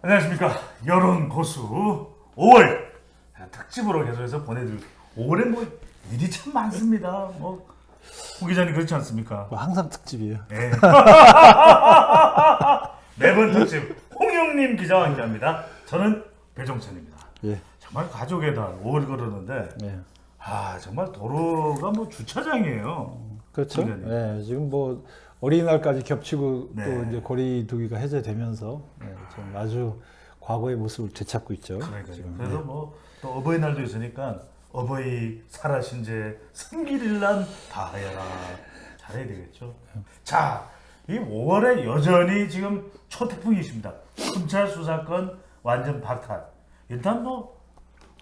안녕하십니까. 여론 고수 5월 특집으로 계속해서 보내드리고 5월에 뭐 일이 참 많습니다. 뭐 홍 기자님 그렇지 않습니까? 뭐 항상 특집이에요. 네. 매번 특집 홍영님 기자와 함께합니다. 저는 배종찬입니다. 예. 정말 가족의 달 5월 그러는데 예. 정말 도로가 뭐 주차장이에요. 그렇죠. 기자님. 예. 지금 뭐 어린이날까지 겹치고 네. 또 이제 거리두기가 해제되면서 좀 아주 과거의 모습을 되찾고 있죠. 그러니까요. 지금. 그래서 뭐 또 어버이날도 있으니까 어버이 살아신 제 승길일란 다 해라. 잘해야 되겠죠. 자, 이 5월에 여전히 지금 초태풍이십니다. 검찰 수사권 완전 박탈. 일단 뭐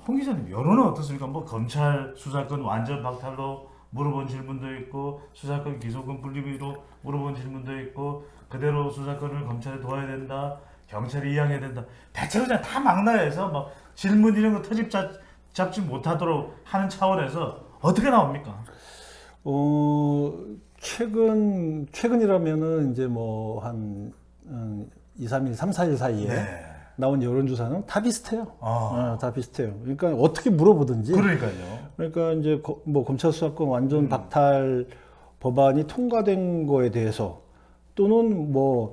홍 기자님 여론은 어떻습니까? 뭐 검찰 수사권 완전 박탈로 물어본 질문도 있고 수사권 기소권 분리로 물어본 질문도 있고 그대로 수사권을 검찰에 둬야 된다. 경찰이 이양해야 된다. 대체 그냥 다 막나해서 막 질문 이런 거 터집 잡지 못하도록 하는 차원에서 어떻게 나옵니까? 최근이라면은 이제 뭐 한 2, 3일, 3, 4일 사이에 네. 나온 여론조사는 다 비슷해요. 다 비슷해요. 그러니까 어떻게 물어보든지. 그러니까요. 그러니까 이제 뭐 검찰 수사권 완전 박탈 법안이 통과된 거에 대해서 또는 뭐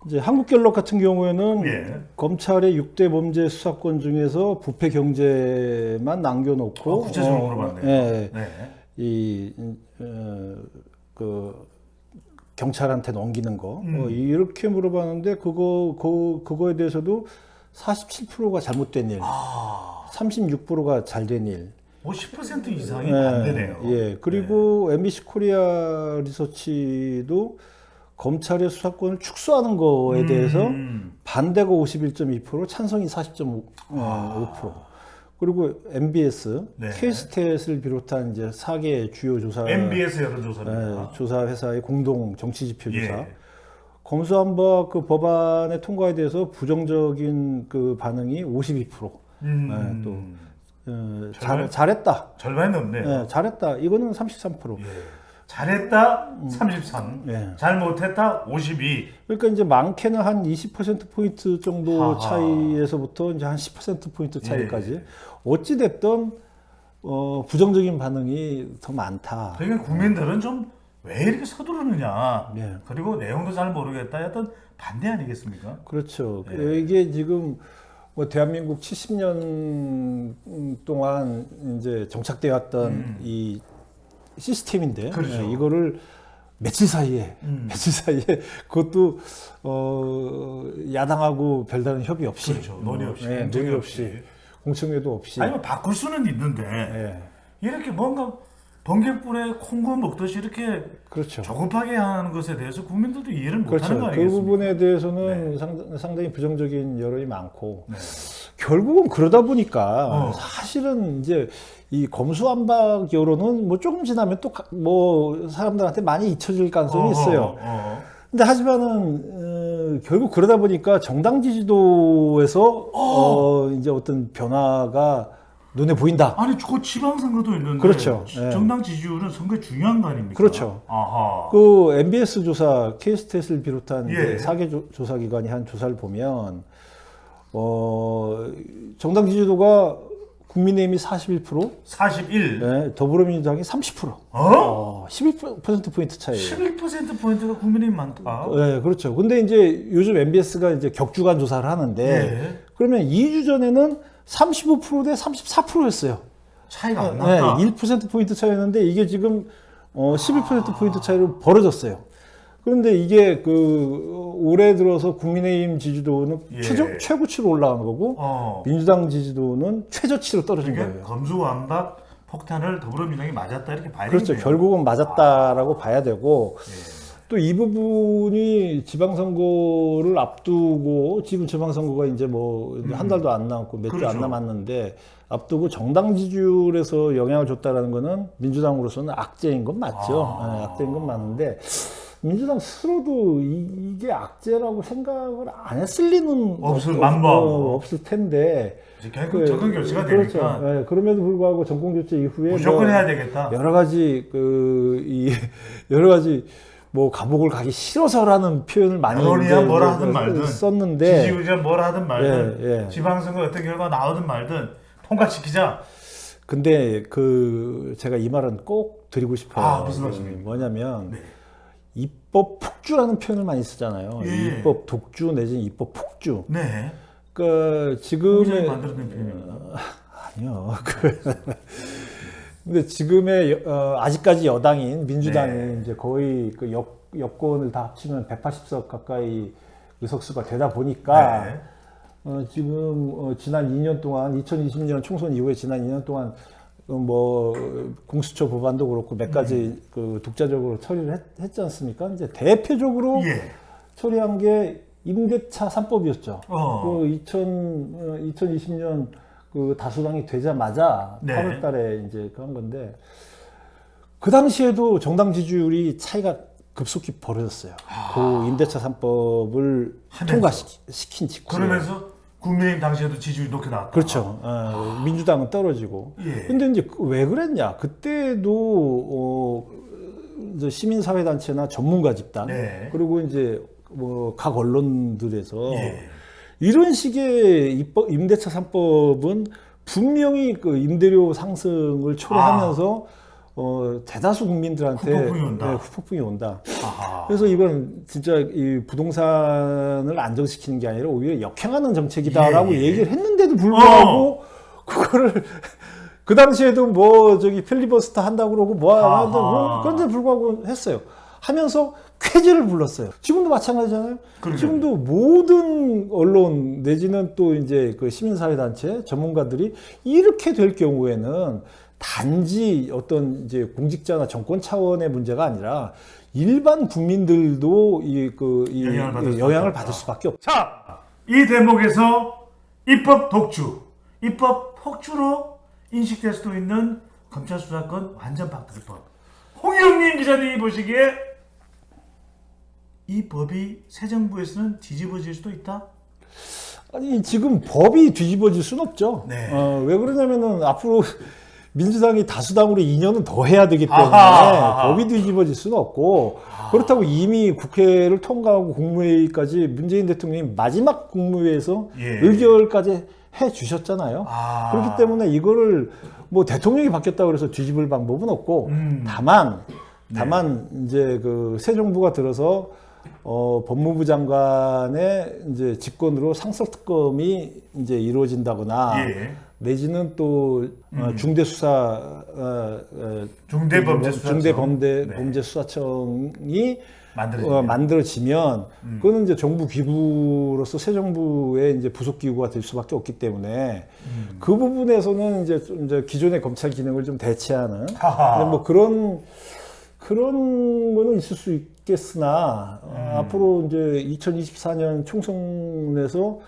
이제 한국갤럽 같은 경우에는 예. 검찰의 6대 범죄 수사권 중에서 부패 경제만 남겨놓고 구체적으로 물어봤네요. 예, 네. 그 경찰한테 넘기는 거 이렇게 물어봤는데 그거에 대해서도 47%가 잘못된 일, 36%가 잘된 일. 뭐 10% 이상이 반대네요. 예. 그리고 MBC 코리아 리서치도 검찰의 수사권을 축소하는 거에 대해서 반대가 51.2%, 찬성이 40.5%. 그리고 MBS, 네. K스탯을 비롯한 이제 4개 주요 조사 MBS 여론조사입니다. 조사 회사의 공동 정치 지표 조사. 예. 검수한 바 그 법안의 통과에 대해서 부정적인 그 반응이 52%. 잘했다. 절반이 넘네요. 예, 잘했다. 이거는 33%. 예. 잘했다 33, 예. 잘못했다 52. 그러니까 이제 많게는 한 20%포인트 정도 하하. 차이에서부터 이제 한 10%포인트 차이까지. 예. 어찌됐든, 부정적인 반응이 더 많다. 그러니까 국민들은 좀 왜 이렇게 서두르느냐. 예. 그리고 내용도 잘 모르겠다 했던 반대 아니겠습니까? 그렇죠. 예. 이게 지금 뭐 대한민국 70년 동안 이제 정착되어 왔던 이 시스템인데, 그렇죠. 이거를 며칠 사이에 그것도 야당하고 별다른 협의 없이, 그렇죠. 논의 없이, 논의 공청회 없이, 공청회도 없이, 아니면 바꿀 수는 있는데 예, 이렇게 뭔가 번개불에 콩고 먹듯이 이렇게 그렇죠. 조급하게 하는 것에 대해서 국민들도 이해를 못하는 그렇죠. 거 그 아니겠습니까? 부분에 대해서는 상당히 부정적인 여론이 많고, 네. 결국은 그러다 보니까 사실은 이제 이 검수완박 여론은 뭐 조금 지나면 또 뭐 사람들한테 많이 잊혀질 가능성이 있어요. 근데 하지만은 결국 그러다 보니까 정당 지지도에서 이제 어떤 변화가 눈에 보인다. 아니 그 지방선거도 있는데 그렇죠. 예. 정당 지지율은 선거에 중요한 거 아닙니까? 그렇죠. 아하. 그 MBS 조사, K스탯을 비롯한 예. 이제 4개 조사 기관이 한 조사를 보면 정당 지지도가 국민의힘이 41%, 41. 네, 더불어민주당이 30%. 11%포인트 차이예요. 11%포인트가 국민의힘 많다. 네, 그렇죠. 근데 이제 요즘 MBS가 이제 격주간 조사를 하는데, 예. 그러면 2주 전에는 35%대 34%였어요. 차이가 안 네, 났다. 1%포인트 차이였는데, 이게 지금 11%포인트 차이로 벌어졌어요. 그런데 이게 올해 들어서 국민의힘 지지도는 예. 최고치로 올라간 거고, 민주당 지지도는 최저치로 떨어진 그러니까 거예요. 검수완박 폭탄을 더불어민주당이 맞았다 이렇게 봐야 그렇죠. 되겠네요. 결국은 맞았다라고 봐야 되고, 또 이 부분이 지방선거를 앞두고, 지금 지방선거가 이제 뭐 한 달도 안 남았고 몇 주 그렇죠. 안 남았는데, 앞두고 정당 지지율에서 영향을 줬다라는 거는 민주당으로서는 악재인 건 맞죠. 네, 악재인 건 맞는데, 민주당 스스로도 이게 악재라고 생각을 안 했을 리는 없을 텐데. 정권 교체가 그렇죠. 되니까 네, 그럼에도 불구하고 정권 교체 이후에 무조건 해야 되겠다. 여러 가지 뭐 감옥을 가기 싫어서라는 표현을 많이 여론이야 이제 뭐라 하든 말든 썼는데 지지율이야 뭐라 하든 말든 예. 지방선거 어떤 결과가 나오든 말든 통과시키자. 근데 제가 이 말은 꼭 드리고 싶어요. 무슨 말씀입니까? 뭐냐면 네. 입법 폭주라는 표현을 많이 쓰잖아요. 예. 입법 독주 내지는 입법 폭주. 네. 그러니까 지금의 만들어낸 표현입니다. 아니요. 근데 지금의 아직까지 여당인 민주당이 네. 이제 거의 그 여권을 다 합치면 180석 가까이 의석수가 되다 보니까 네. 지금 지난 2년 동안 2020년 총선 이후에 지난 2년 동안 뭐 공수처 법안도 그렇고 몇 가지 그 독자적으로 처리를 했지 않습니까? 이제 대표적으로 예. 처리한 게 임대차 3법이었죠. 어. 2020년 그 다수당이 되자마자 네. 8월 달에 이제 한 건데 그 당시에도 정당 지지율이 차이가 급속히 벌어졌어요. 그 임대차 3법을 하면서. 통과시킨 직후에. 그러면서 국민의힘 당시에도 지지율이 높게 나왔다. 그렇죠. 민주당은 떨어지고. 예. 근데 이제 왜 그랬냐? 그때도 이제 시민사회단체나 전문가 집단 네. 그리고 이제 뭐 각 언론들에서 예. 이런 식의 임대차 3법은 분명히 그 임대료 상승을 초래하면서 대다수 국민들한테 후폭풍이 온다. 후폭풍이 온다. 아하. 그래서 이건 진짜 이 부동산을 안정시키는 게 아니라 오히려 역행하는 정책이다라고 예. 얘기를 했는데도 불구하고 그거를 그 당시에도 뭐 저기 필리버스터 한다고 그러고 뭐 아하. 그런데 불구하고 했어요. 하면서 쾌지를 불렀어요. 지금도 마찬가지잖아요. 그러게요. 지금도 모든 언론 내지는 또 이제 그 시민사회단체 전문가들이 이렇게 될 경우에는 단지 어떤 이제 공직자나 정권 차원의 문제가 아니라 일반 국민들도 영향을 받을 수밖에 없다. 자, 이 대목에서 입법 독주, 입법 폭주로 인식될 수도 있는 검찰 수사권 완전 박탈법. 홍영민 기자님이 보시기에 이 법이 새 정부에서는 뒤집어질 수도 있다? 아니 지금 법이 뒤집어질 수는 없죠. 네. 왜 그러냐면은 앞으로 민주당이 다수당으로 2년은 더 해야 되기 때문에 아하. 법이 뒤집어질 수는 없고 그렇다고 이미 국회를 통과하고 국무회의까지 문재인 대통령이 마지막 국무회의에서 예. 의결까지 해 주셨잖아요. 아. 그렇기 때문에 이거를 뭐 대통령이 바뀌었다고 해서 뒤집을 방법은 없고 다만 이제 그 새 정부가 들어서 법무부 장관의 이제 직권으로 상설특검이 이제 이루어진다거나 예. 내지는 또 중대범죄수사청이 만들어지면 그거는 이제 정부 기구로서 새 정부의 이제 부속 기구가 될 수밖에 없기 때문에 그 부분에서는 이제 기존의 검찰 기능을 좀 대체하는 근데 뭐 그런 거는 있을 수 있겠으나 앞으로 이제 2024년 총선에서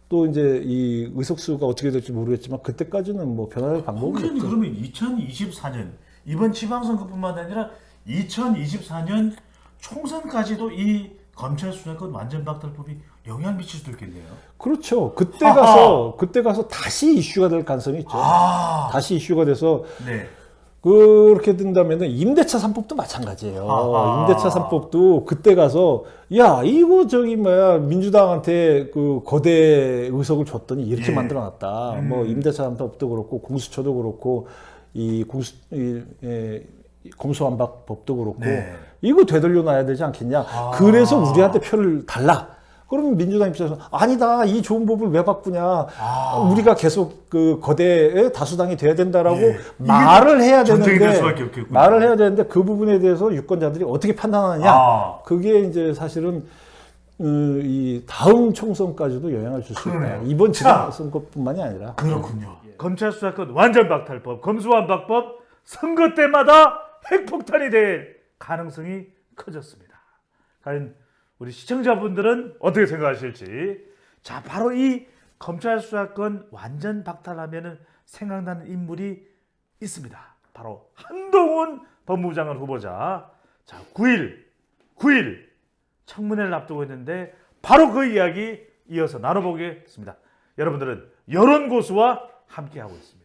또 이제 이 의석수가 어떻게 될지 모르겠지만 그때까지는 뭐 변화될 방법은 없죠. 그러면 2024년 이번 지방선거뿐만 아니라 2024년 총선까지도 이 검찰 수사권 완전 박탈법이 영향 미칠 수도 있겠네요. 그렇죠. 그때 가서 다시 이슈가 될 가능성이 있죠. 다시 이슈가 돼서 네. 그렇게 된다면은 임대차 3법도 마찬가지예요. 임대차 3법도 그때 가서 야 이거 저기 뭐야 민주당한테 그 거대 의석을 줬더니 이렇게 만들어놨다. 뭐 임대차 3법도 그렇고 공수처도 그렇고 이 검수완박법도 그렇고 네. 이거 되돌려 놔야 되지 않겠냐. 그래서 우리한테 표를 달라. 그러면 민주당 입장에서 아니다 이 좋은 법을 왜 바꾸냐 우리가 계속 그 거대의 다수당이 돼야 된다라고 말을 해야 되는데 그 부분에 대해서 유권자들이 어떻게 판단하느냐 그게 이제 사실은 이 다음 총선까지도 영향을 줄 수 있다. 이번 지방선거뿐만이 아니라 그렇군요. 검찰 수사권 완전 박탈법, 검수완박법 선거 때마다 핵폭탄이 될 가능성이 커졌습니다. 과연 우리 시청자분들은 어떻게 생각하실지. 자, 바로 이 검찰 수사권 완전 박탈하면은 생각나는 인물이 있습니다. 바로 한동훈 법무부 장관 후보자. 자, 9일 청문회를 앞두고 있는데 바로 그 이야기 이어서 나눠보겠습니다. 여러분들은 여론고수와 함께하고 있습니다.